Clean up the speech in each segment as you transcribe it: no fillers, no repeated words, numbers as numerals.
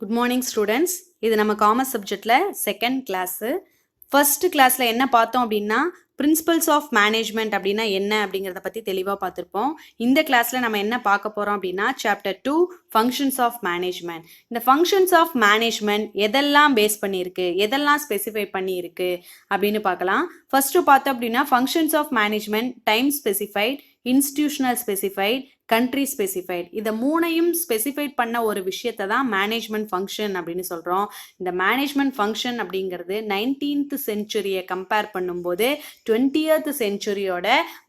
Good morning students. இது நம்ம commerce சப்ஜெக்ட்ல செகண்ட் கிளாஸு. ஃபர்ஸ்ட் கிளாஸ்ல என்ன பார்த்தோம் அப்படின்னா பிரின்சிபல்ஸ் ஆஃப் மேனேஜ்மெண்ட் அப்படின்னா என்ன அப்படிங்கிறத பற்றி தெளிவாக பார்த்துருப்போம். இந்த கிளாஸ்ல நம்ம என்ன பார்க்க போகிறோம் அப்படின்னா சாப்டர் 2 ஃபங்க்ஷன்ஸ் ஆஃப் மேனேஜ்மெண்ட். இந்த ஃபங்க்ஷன்ஸ் ஆஃப் மேனேஜ்மெண்ட் எதெல்லாம் பேஸ் பண்ணியிருக்கு, எதெல்லாம் ஸ்பெசிஃபை பண்ணியிருக்கு அப்படின்னு பார்க்கலாம். ஃபர்ஸ்ட்டு பார்த்தோம் அப்படின்னா functions of management time specified, institutional specified, country specified. இதை மூணையும் ஸ்பெசிஃபைட் பண்ண ஒரு விஷயத்தை தான் மேனேஜ்மெண்ட் ஃபங்க்ஷன் அப்படின்னு சொல்கிறோம். இந்த மேனேஜ்மெண்ட் ஃபங்க்ஷன் அப்படிங்கிறது 19th செஞ்சுரியை கம்பேர் பண்ணும்போது 20th செஞ்சுரியோட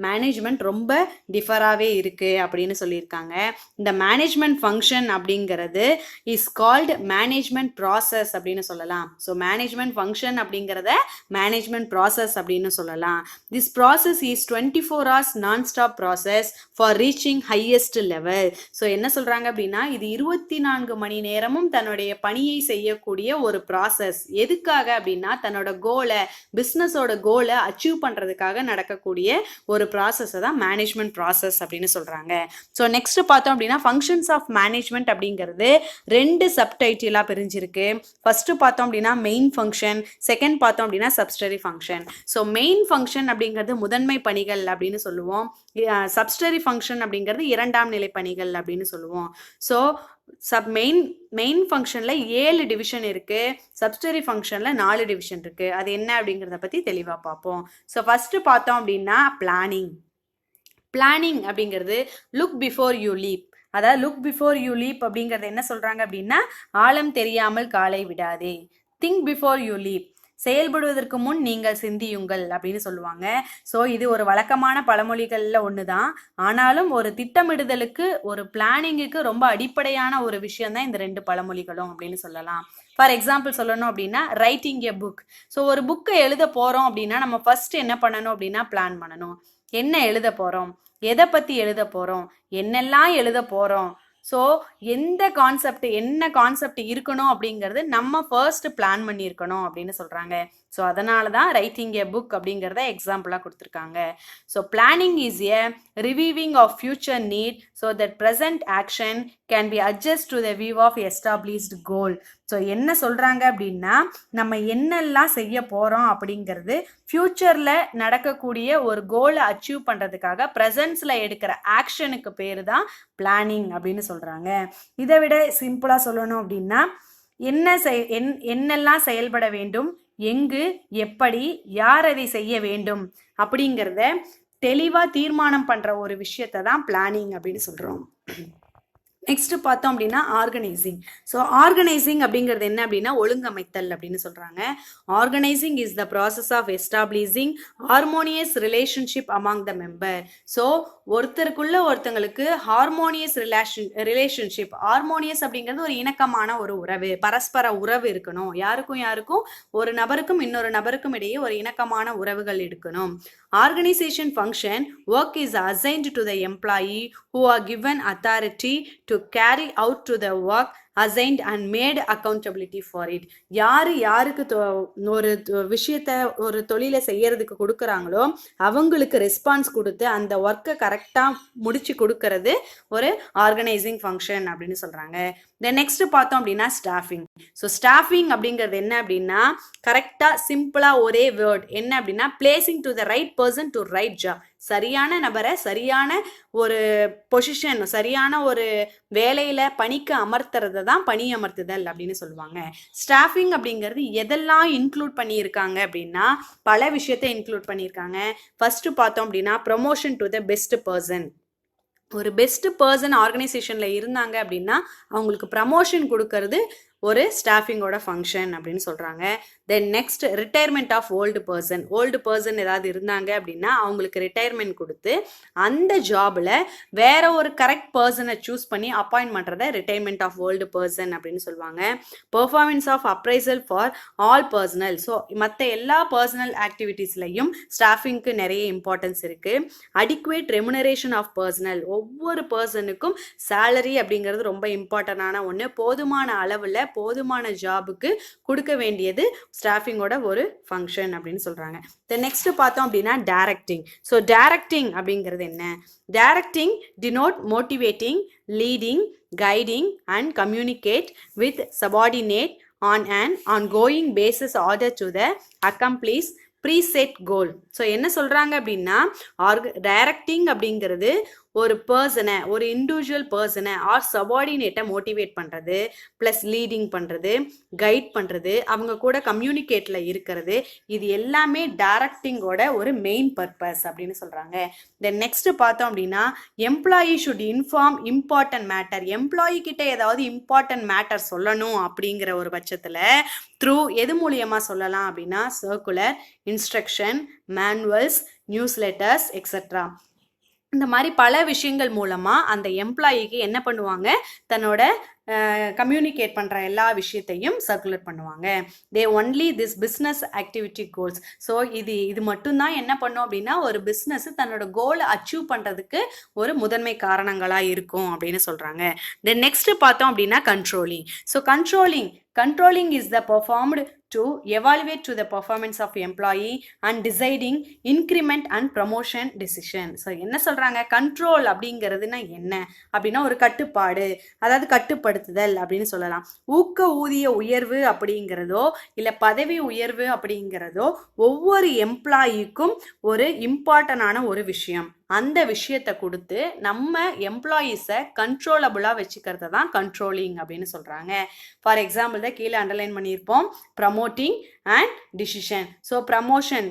மேனேஜ்மெண்ட் ரொம்ப டிஃபராகவே இருக்குது அப்படின்னு சொல்லியிருக்காங்க. இந்த மேனேஜ்மெண்ட் ஃபங்க்ஷன் அப்படிங்கிறது இஸ் கால்டு மேனேஜ்மெண்ட் ப்ராசஸ் அப்படின்னு சொல்லலாம். ஸோ மேனேஜ்மெண்ட் ஃபங்க்ஷன் அப்படிங்கிறத மேனேஜ்மெண்ட் ப்ராசஸ் அப்படின்னு சொல்லலாம். This process is 24 hours nonstop process for reaching highest level. So என்ன சொல்கிறாங்க அப்படின்னா இது 24 மணி நேரமும் தன்னுடைய பணியை செய்யக்கூடிய ஒரு ப்ராசஸ். எதுக்காக அப்படின்னா தன்னோட கோலை, பிஸ்னஸோட கோலை அச்சீவ் பண்ணுறதுக்காக நடக்கக்கூடிய ஒரு ப்ராசஸை தான் மேனேஜ்மெண்ட் ப்ராசஸ் அப்படின்னு சொல்கிறாங்க. ஸோ நெக்ஸ்ட் பார்த்தோம் அப்படின்னா ஃபங்க்ஷன்ஸ் ஆஃப் மேனேஜ்மெண்ட் அப்படிங்கிறது 2 சப்டைட்டிலாக பிரிஞ்சிருக்கு. ஃபர்ஸ்ட் பார்த்தோம் அப்படின்னா மெயின் ஃபங்க்ஷன், செகண்ட் பார்த்தோம் அப்படின்னா சப்ஸ்டரி ஃபங்க்ஷன். ஸோ மெயின் ஃபங்க்ஷன் அப்படிங்கிறது முதன்மை பணிகள் அப்படின்னு சொல்லுவோம். சப்ஸ்டரி ஃபங்க்ஷன் அப்படிங்கிறது இரண்டாம் நிலை பணிகள் அப்படின்னு சொல்லுவோம். ஸோ மெயின் ஃபங்க்ஷனில் 7 டிவிஷன் இருக்குது, சப்ஸ்டரி ஃபங்க்ஷனில் 4 டிவிஷன் இருக்குது. அது என்ன அப்படிங்கிறத பற்றி தெளிவாக பார்ப்போம். ஸோ ஃபஸ்ட்டு பார்த்தோம் அப்படின்னா பிளானிங் அப்படிங்கிறது லுக் பிஃபோர் யூ லீப். அதாவது லுக் பிஃபோர் யூ லீப் அப்படிங்கிறது என்ன சொல்கிறாங்க அப்படின்னா ஆழம் தெரியாமல் காலை விடாதே. திங்க் பிஃபோர் யூ லீப், செயல்படுவதற்கு முன் நீங்கள் சிந்தியுங்கள் அப்படின்னு சொல்லுவாங்க. ஸோ இது ஒரு வழக்கமான பழமொழிகளில் ஒன்று தான். ஆனாலும் ஒரு திட்டமிடுதலுக்கு, ஒரு பிளானிங்குக்கு ரொம்ப அடிப்படையான ஒரு விஷயம் தான் இந்த 2 பழமொழிகளும் அப்படின்னு சொல்லலாம். ஃபார் எக்ஸாம்பிள் சொல்லணும் அப்படின்னா ரைட்டிங் எ புக். ஸோ ஒரு புக்கை எழுத போகிறோம் அப்படின்னா நம்ம ஃபர்ஸ்ட் என்ன பண்ணணும் அப்படின்னா பிளான் பண்ணணும். என்ன எழுத போகிறோம், எதை பற்றி எழுத போகிறோம், என்னெல்லாம் எழுத போகிறோம், ஸோ என்ன கான்செப்ட் இருக்கணும் அப்படிங்கிறது நம்ம ஃபர்ஸ்ட் பிளான் பண்ணியிருக்கணும் அப்படின்னு சொல்கிறாங்க. ஸோ அதனால தான் ரைட்டிங் எ புக் அப்படிங்கிறத எக்ஸாம்பிளாக கொடுத்துருக்காங்க. So planning is a reviewing of future need so that present action can be adjust to the view of established goal. So என்ன சொல்கிறாங்க அப்படின்னா நம்ம என்னெல்லாம் செய்ய போகிறோம் அப்படிங்கிறது ஃப்யூச்சரில் நடக்கக்கூடிய ஒரு கோலை அச்சீவ் பண்ணுறதுக்காக ப்ரெசன்ஸில் எடுக்கிற ஆக்ஷனுக்கு பேர் தான் பிளானிங் அப்படின்னு சொல்கிறாங்க. இதை விட சிம்பிளாக சொல்லணும் அப்படின்னா என்னெல்லாம் செயல்பட வேண்டும், எங்கு, எப்படி, யார் அதை செய்ய வேண்டும் அப்படிங்கிறத தெளிவாக தீர்மானம் பண்ணுற ஒரு விஷயத்தை தான் பிளானிங் அப்படின்னு சொல்கிறோம். நெக்ஸ்ட் பார்த்தோம் அப்படின்னா ஆர்கனைசிங். ஸோ ஆர்கனைசிங் அப்படிங்கிறது என்ன அப்படின்னா ஒழுங்கமைத்தல் அப்படின்னு சொல்கிறாங்க. Organising is the process of establishing harmonious relationship among the member. So ஒருத்தங்களுக்கு ஹார்மோனியஸ் ரிலேஷன்ஷிப், ஹார்மோனியஸ் அப்படிங்கிறது ஒரு இணக்கமான ஒரு உறவு, பரஸ்பர உறவு இருக்கணும். யாருக்கும் ஒரு நபருக்கும் இன்னொரு நபருக்கும் இடையே ஒரு இணக்கமான உறவுகள் இருக்கணும். Organization function work is assigned to the employee who are given authority to carry out to the work assigned and made accountability for it. யாருக்கு ஒரு விஷயத்தை, ஒரு தொழிலை செய்யறதுக்கு கொடுக்குறாங்களோ அவங்களுக்கு ரெஸ்பான்ஸ் கொடுத்து அந்த ஒர்க்கை கரெக்டாக முடிச்சு கொடுக்கறது ஒரு ஆர்கனைசிங் ஃபங்க்ஷன் அப்படின்னு சொல்கிறாங்க. தென் நெக்ஸ்ட் பார்த்தோம் அப்படின்னா ஸ்டாஃபிங். ஸோ ஸ்டாஃபிங் அப்படிங்கிறது என்ன அப்படின்னா கரெக்டாக சிம்பிளாக ஒரே வேர்ட் என்ன அப்படின்னா placing to the right person to right job. சரியான நபரை சரியான ஒரு பொசிஷன், சரியான ஒரு வேலையில் பணிக்கு அமர்த்துறது தான் பணி அமர்த்துதல் அப்படின்னு சொல்லுவாங்க. ஸ்டாஃபிங் அப்படிங்கிறது எதெல்லாம் இன்க்ளூட் பண்ணியிருக்காங்க அப்படின்னா பல விஷயத்தை இன்க்ளூட் பண்ணியிருக்காங்க. ஃபர்ஸ்ட் பார்த்தோம் அப்படின்னா promotion to the best person. ஒரு பெஸ்ட் பர்சன் ஆர்கனைசேஷனில் இருந்தாங்க அப்படின்னா அவங்களுக்கு ப்ரமோஷன் கொடுக்கறது ஒரு ஸ்டாஃபிங்கோட ஃபங்க்ஷன் அப்படின்னு சொல்கிறாங்க. Then next retirement of old person ஏதாவது இருந்தாங்க அப்படின்னா அவங்களுக்கு ரிட்டையர்மெண்ட் கொடுத்து அந்த ஜாபில் வேற ஒரு கரெக்ட் பர்சனை சூஸ் பண்ணி அப்பாயின்ட் பண்ணுறத ரிட்டையர்மெண்ட் ஆஃப் ஓல்டு பர்சன் அப்படின்னு சொல்லுவாங்க. Performance of appraisal for all personnel. So மற்ற எல்லா பர்சனல் ஆக்டிவிட்டீஸ்லையும் ஸ்டாஃபிங்க்கு நிறைய இம்பார்ட்டன்ஸ் இருக்குது. Adequate remuneration of personnel. ஒவ்வொரு பர்சனுக்கும் சேலரி அப்படிங்கிறது ரொம்ப இம்பார்ட்டண்டான ஒன்று. போதுமான அளவில் போதுமான ஜாபுக்கு கொடுக்க வேண்டியது ஸ்டாஃபிங்கோட ஒரு ஃபங்க்ஷன் அப்படின்னு சொல்கிறாங்க. நெக்ஸ்ட் பார்த்தோம் அப்படின்னா டைரக்டிங். ஸோ டைரக்டிங் அப்படிங்கிறது என்ன? Directing denote motivating, leading, guiding and communicate with subordinate on an ongoing basis order to the accomplish preset goal. So என்ன சொல்கிறாங்க அப்படின்னா டைரக்டிங் அப்படிங்கிறது ஒரு பர்சனை, ஒரு இண்டிவிஜுவல் பர்சனை ஆர் சபார்டினேட்டை மோட்டிவேட் பண்ணுறது, ப்ளஸ் லீடிங் பண்ணுறது, கைட் பண்ணுறது, அவங்க கூட கம்யூனிகேட்டில் இருக்கிறது, இது எல்லாமே டைரக்டிங்கோட ஒரு மெயின் பர்பஸ் அப்படின்னு சொல்கிறாங்க. தென் நெக்ஸ்ட் பார்த்தோம் அப்படின்னா employee should inform important matter. Employee கிட்ட ஏதாவது இம்பார்ட்டன்ட் மேட்டர் சொல்லணும் அப்படிங்கிற ஒரு பட்சத்தில் த்ரூ எது மூலியமாக சொல்லலாம் அப்படின்னா circular, instruction, manuals, news letters etcetera. இந்த மாதிரி பல விஷயங்கள் மூலமாக அந்த எம்ப்ளாயிக்கு என்ன பண்ணுவாங்க, தன்னோட கம்யூனிகேட் பண்ணுற எல்லா விஷயத்தையும் சர்க்குலேட் பண்ணுவாங்க. They only this business activity goals. So இது மட்டும்தான் என்ன பண்ணும் அப்படின்னா ஒரு பிஸ்னஸ் தன்னோட கோலை அச்சீவ் பண்ணுறதுக்கு ஒரு முதன்மை காரணங்களாக இருக்கும் அப்படின்னு சொல்கிறாங்க. தென் நெக்ஸ்ட் பார்த்தோம் அப்படின்னா controlling. So Controlling is the performed to evaluate to the performance of employee and deciding increment and promotion decision. So என்ன சொல்கிறாங்க, கண்ட்ரோல் அப்படிங்கிறதுனா என்ன அப்படின்னா ஒரு கட்டுப்பாடு, அதாவது கட்டுப்படுத்துதல் அப்படின்னு சொல்லலாம். ஊக்க ஊதிய உயர்வு அப்படிங்கிறதோ இல்லை பதவி உயர்வு அப்படிங்கிறதோ ஒவ்வொரு எம்ப்ளாயிக்கும் ஒரு இம்பார்ட்டண்டான ஒரு விஷயம். அந்த விஷயத்தை கொடுத்து நம்ம எம்ப்ளாயீஸை கண்ட்ரோலபுளாக வச்சுக்கிறது தான் கண்ட்ரோலிங் அப்படின்னு சொல்கிறாங்க. ஃபார் எக்ஸாம்பிள் தான் கீழே அண்டர்லைன் பண்ணியிருப்போம், promoting and decision. So promotion,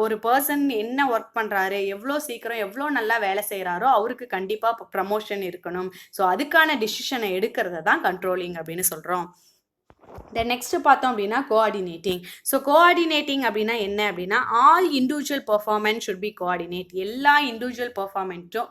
ஒரு பர்சன் என்ன ஒர்க் பண்ணுறாரு, எவ்வளோ சீக்கிரம் எவ்வளோ நல்லா வேலை செய்கிறாரோ அவருக்கு கண்டிப்பாக ப்ரமோஷன் இருக்கணும். ஸோ அதுக்கான டிசிஷனை எடுக்கிறத தான் கண்ட்ரோலிங் அப்படின்னு சொல்கிறோம். தென் நெக்ஸ்ட் பார்த்தோம் அப்படின்னா கோஆர்டினேட்டிங். ஸோ கோஆர்டினேட்டிங் அப்படின்னா என்ன அப்படின்னா all individual performance should be coordinate. எல்லா இண்டிவிஜுவல்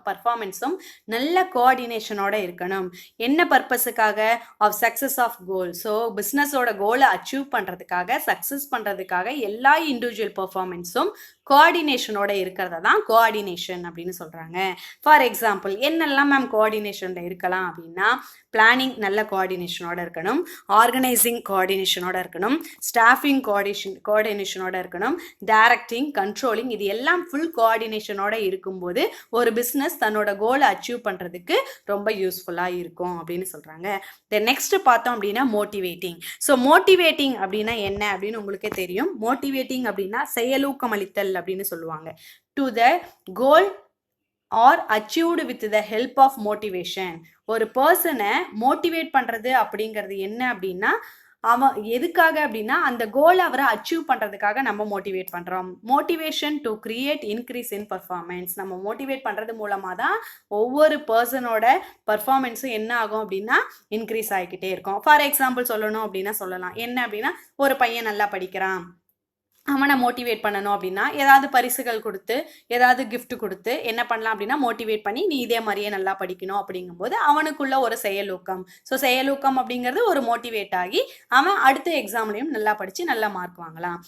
பர்ஃபார்மன்ஸும் நல்ல கோஆர்டினேஷனோட இருக்கணும். என்ன பர்பஸுக்காக? Of success of goal. So பிஸ்னஸோட கோலை அச்சீவ் பண்ணுறதுக்காக, சக்ஸஸ் பண்ணுறதுக்காக எல்லா இண்டிவிஜுவல் பர்ஃபார்மன்ஸும் கோஆர்டினேஷனோட இருக்கிறத தான் கோஆர்டினேஷன் அப்படின்னு சொல்கிறாங்க. ஃபார் எக்ஸாம்பிள் என்னெல்லாம் மேம் கோஆர்டினேஷனில் இருக்கலாம் அப்படின்னா பிளானிங் நல்ல கோஆர்டினேஷனோட இருக்கணும், ஆர்கனைசிங் கோஆர்டினேஷனோட இருக்கணும், ஸ்டாஃபிங் கோஆர்டினேஷனோட இருக்கணும், டைரக்டிங், கண்ட்ரோலிங், இது எல்லாம் ஃபுல் கோஆர்டினேஷனோட இருக்கும்போது ஒரு பிஸ்னஸ் தன்னோட கோலை அச்சீவ் பண்ணுறதுக்கு ரொம்ப யூஸ்ஃபுல்லாக இருக்கும் அப்படின்னு சொல்கிறாங்க. தென் நெக்ஸ்ட் பார்த்தோம் அப்படின்னா மோட்டிவேட்டிங். ஸோ மோட்டிவேட்டிங் அப்படின்னா என்ன அப்படின்னு உங்களுக்கே தெரியும். மோட்டிவேட்டிங் அப்படின்னா செயலூக்கமளித்தல் அப்படின்னு சொல்லுவாங்க. To the goal are achieved with the help of motivation. ஒரு பர்சனை மோட்டிவேட் பண்ணுறது அப்படிங்கிறது என்ன அப்படின்னா அவன் எதுக்காக அப்படின்னா அந்த கோலை அவரை அச்சீவ் பண்ணுறதுக்காக நம்ம மோட்டிவேட் பண்ணுறோம். Motivation to create increase in performance. நம்ம மோட்டிவேட் பண்ணுறது மூலமாக தான் ஒவ்வொரு பர்சனோட பர்ஃபார்மன்ஸும் என்ன ஆகும் அப்படின்னா இன்க்ரீஸ் ஆகிக்கிட்டே இருக்கும். ஃபார் எக்ஸாம்பிள் சொல்லணும் அப்படின்னா சொல்லலாம், என்ன அப்படின்னா ஒரு பையன் நல்லா படிக்கிறான், அவனை மோட்டிவேட் பண்ணணும் அப்படின்னா ஏதாவது பரிசுகள் கொடுத்து ஏதாவது கிஃப்ட் கொடுத்து என்ன பண்ணலாம் அப்படின்னா மோட்டிவேட் பண்ணி நீ இதே மாதிரியே நல்லா படிக்கணும் அப்படிங்கும்போது அவனுக்குள்ள ஒரு செயலூக்கம். ஸோ செயலூக்கம் அப்படிங்கிறது ஒரு மோட்டிவேட் ஆகி அவன் அடுத்த எக்ஸாம்லையும் நல்லா படித்து நல்லா மார்க் வாங்கலாம்.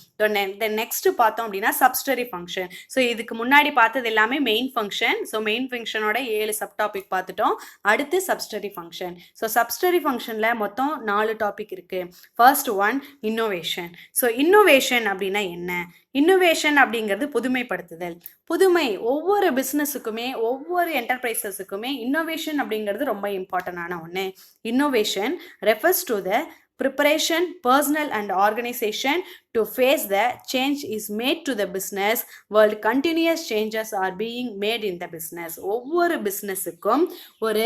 தென் நெக்ஸ்ட் பார்த்தோம் அப்படின்னா சப்ஸ்டரி ஃபங்க்ஷன். ஸோ இதுக்கு முன்னாடி பார்த்தது எல்லாமே மெயின் ஃபங்க்ஷன். ஸோ மெயின் ஃபங்க்ஷனோட 7 சப் டாபிக் பார்த்துட்டோம். அடுத்து சப்ஸ்டரி ஃபங்க்ஷன். ஸோ சப்ஸ்டரி ஃபங்க்ஷனில் மொத்தம் 4 டாபிக் இருக்குது. First one innovation. So innovation அப்படின்னா என்ன? இன்னோவேஷன் அப்படிங்கிறது புதுமைப்படுத்துதல். புதுமை ஒவ்வொரு பிஸ்னஸுக்குமே ஒவ்வொரு என்டர்பிரைசஸுக்குமே இன்னோவேஷன் அப்படிங்கிறது ரொம்ப இம்பார்ட்டண்டான ஒன்று. Innovation refers to the preparation personal and organization to face the change is made to the business world. Continuous changes are being made in the business. ஒவ்வொரு பிஸ்னஸுக்கும் ஒரு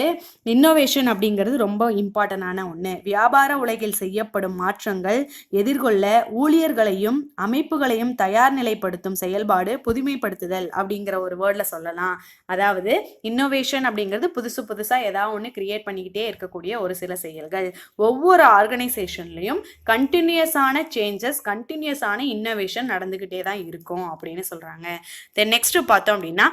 இன்னோவேஷன் அப்படிங்கிறது ரொம்ப இம்பார்ட்டண்டான ஒன்று. வியாபார உலகில் செய்யப்படும் மாற்றங்கள் எதிர்கொள்ள ஊழியர்களையும் அமைப்புகளையும் தயார் நிலைப்படுத்தும் செயல்பாடு புதுமைப்படுத்துதல் அப்படிங்கிற ஒரு வேர்டில் சொல்லலாம். அதாவது இன்னோவேஷன் அப்படிங்கிறது புதுசாக ஏதாவது ஒன்று கிரியேட் பண்ணிக்கிட்டே இருக்கக்கூடிய ஒரு சில செயல்கள். ஒவ்வொரு ஆர்கனைசேஷன்லையும் கண்டினியூஸான சேஞ்சஸ், கண்டினியூஸான இன்னோவேஷன் நடந்துக்கிட்டே தான் இருக்கும் அப்படின்னு சொல்கிறாங்க. தென் நெக்ஸ்ட் பார்த்தோம் அப்படின்னா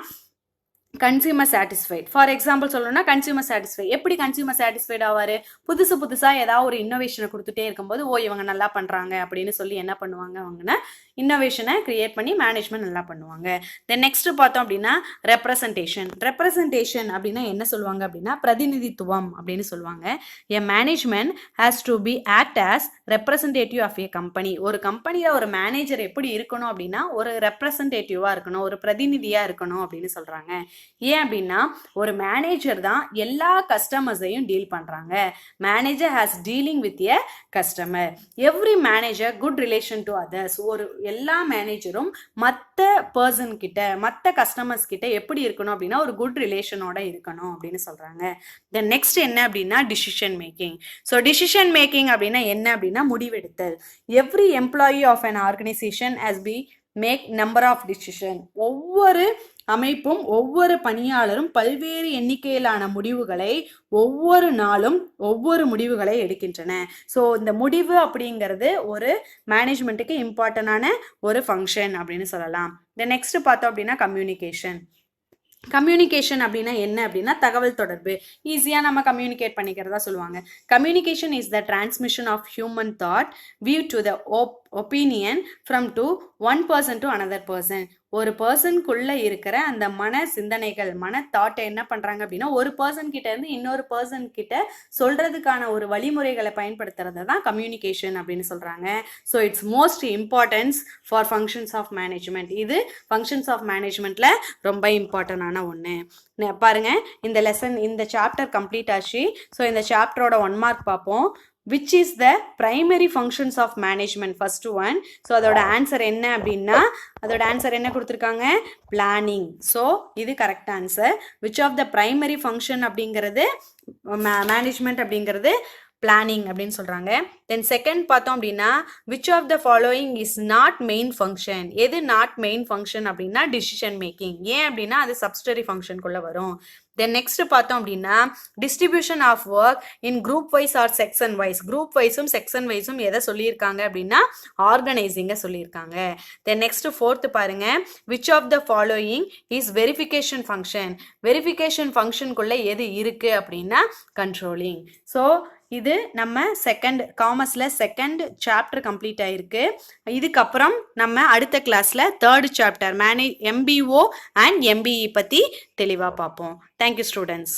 கன்சியூமர் சாட்டிஸ்ஃபைட். ஃபார் எக்ஸாம்பிள் சொல்லணும்னா கன்சியூமர் சாட்டிஸ்ஃபைட். எப்படி கன்சியூமர் சாட்டிஸ்ஃபைட் ஆவார்? புதுசாக ஏதாவது ஒரு இன்னோவேஷனை கொடுத்துட்டே இருக்கும்போது இவங்க நல்லா பண்ணுறாங்க அப்படின்னு சொல்லி என்ன பண்ணுவாங்க அவங்கன்னா இன்னோவேஷனை கிரியேட் பண்ணி மேனேஜ்மெண்ட் நல்லா பண்ணுவாங்க. தென் நெக்ஸ்ட் பார்த்தோம் அப்படின்னா ரெப்ரசன்டேஷன். ரெப்ரசன்டேஷன் அப்படின்னா என்ன சொல்லுவாங்க அப்படின்னா பிரதிநிதித்துவம் அப்படின்னு சொல்லுவாங்க. A management has to be act as representative of a company. ஒரு கம்பெனியில் ஒரு மேனேஜர் எப்படி இருக்கணும் அப்படின்னா ஒரு ரெப்ரசன்டேட்டிவாக இருக்கணும், ஒரு பிரதிநிதியாக இருக்கணும் அப்படின்னு சொல்கிறாங்க. ஏன் அப்படின்னா ஒரு மேனேஜர் தான் எல்லா கஸ்டமர்ஸையும் டீல் பண்ணுறாங்க. Manager has dealing with a customer. Every manager good relation to others. ஒரு எல்லா மேனேஜரும் மற்ற பர்சன் கிட்ட மற்ற கஸ்டமர்ஸ் கிட்ட எப்படி இருக்கணும் அப்படின்னா ஒரு குட் ரிலேஷனோட இருக்கணும் அப்படின்னு சொல்கிறாங்க. தென் நெக்ஸ்ட் என்ன அப்படின்னா decision making. So decision making அப்படின்னா என்ன அப்படின்னா முடிவெடுத்தல். Every employee of an organisation has be make number of decision. ஒவ்வொரு அமைப்பும் ஒவ்வொரு பணியாளரும் பல்வேறு எண்ணிக்கையிலான முடிவுகளை ஒவ்வொரு நாளும் ஒவ்வொரு முடிவுகளை எடுக்கின்றன. ஸோ இந்த முடிவு அப்படிங்கிறது ஒரு மேனேஜ்மெண்ட்டுக்கு இம்பார்ட்டண்டான ஒரு ஃபங்க்ஷன் அப்படின்னு சொல்லலாம். தென் நெக்ஸ்ட் பார்த்தோம் அப்படின்னா கம்யூனிகேஷன். கம்யூனிகேஷன் அப்படின்னா என்ன அப்படின்னா தகவல் தொடர்பு. ஈஸியாக நம்ம கம்யூனிகேட் பண்ணிக்கிறதா சொல்லுவாங்க. Communication is the transmission of human thought view to the opinion from to one person to another person. ஒரு பர்சனுக்குள்ள இருக்கிற அந்த மன சிந்தனைகள் மன தாட்டை என்ன பண்றாங்க அப்படின்னா ஒரு பர்சன் கிட்ட இருந்து இன்னொரு பர்சன் கிட்ட சொல்றதுக்கான ஒரு வழிமுறைகளை பயன்படுத்துறது தான் கம்யூனிகேஷன் அப்படின்னு சொல்றாங்க. So it's most importance for functions of management. இது ஃபங்க்ஷன்ஸ் ஆஃப் மேனேஜ்மெண்ட்ல ரொம்ப இம்பார்ட்டன்டான ஒன்று. பாருங்க இந்த லெசன் இந்த சாப்டர் கம்ப்ளீட் ஆச்சு. ஸோ இந்த சாப்டரோட 1 மார்க் பார்ப்போம். which is the primary functions of management? first one. so அதோட ஆன்சர் என்ன அப்படின்னா அதோட ஆன்சர் என்ன கொடுத்துருக்காங்க? பிளானிங். ஸோ இது correct answer. which of the primary function அப்படிங்கிறது மேனேஜ்மெண்ட் அப்படிங்கிறது பிளானிங் அப்படின்னு சொல்றாங்க. தென் செகண்ட் பார்த்தோம் அப்படின்னா which of the following is not main function? எது நாட் மெயின் ஃபங்க்ஷன் அப்படின்னா டிசிஷன் மேக்கிங். ஏன் அப்படின்னா அது சப்சிடரி ஃபங்க்ஷனுக்குள்ள வரும். தென் நெக்ஸ்ட் பார்த்தோம் அப்படின்னா distribution of work in group wise or section wise. Group வைஸும் செக்ஷன் வைஸும் எதை சொல்லியிருக்காங்க அப்படின்னா ஆர்கனைசிங்கை சொல்லியிருக்காங்க. தென் நெக்ஸ்ட் ஃபோர்த் பாருங்க which of the following is verification function? Verification ஃபங்க்ஷனுக்குள்ள எது இருக்கு அப்படின்னா கண்ட்ரோலிங். ஸோ இது நம்ம காமர்ஸ்ல செகண்ட் சாப்டர் கம்ப்ளீட் ஆயிருக்கு. இதுக்கப்புறம் நம்ம அடுத்த கிளாஸ்ல third chapter MBO and MBE பத்தி தெளிவாக பார்ப்போம். Thank you students.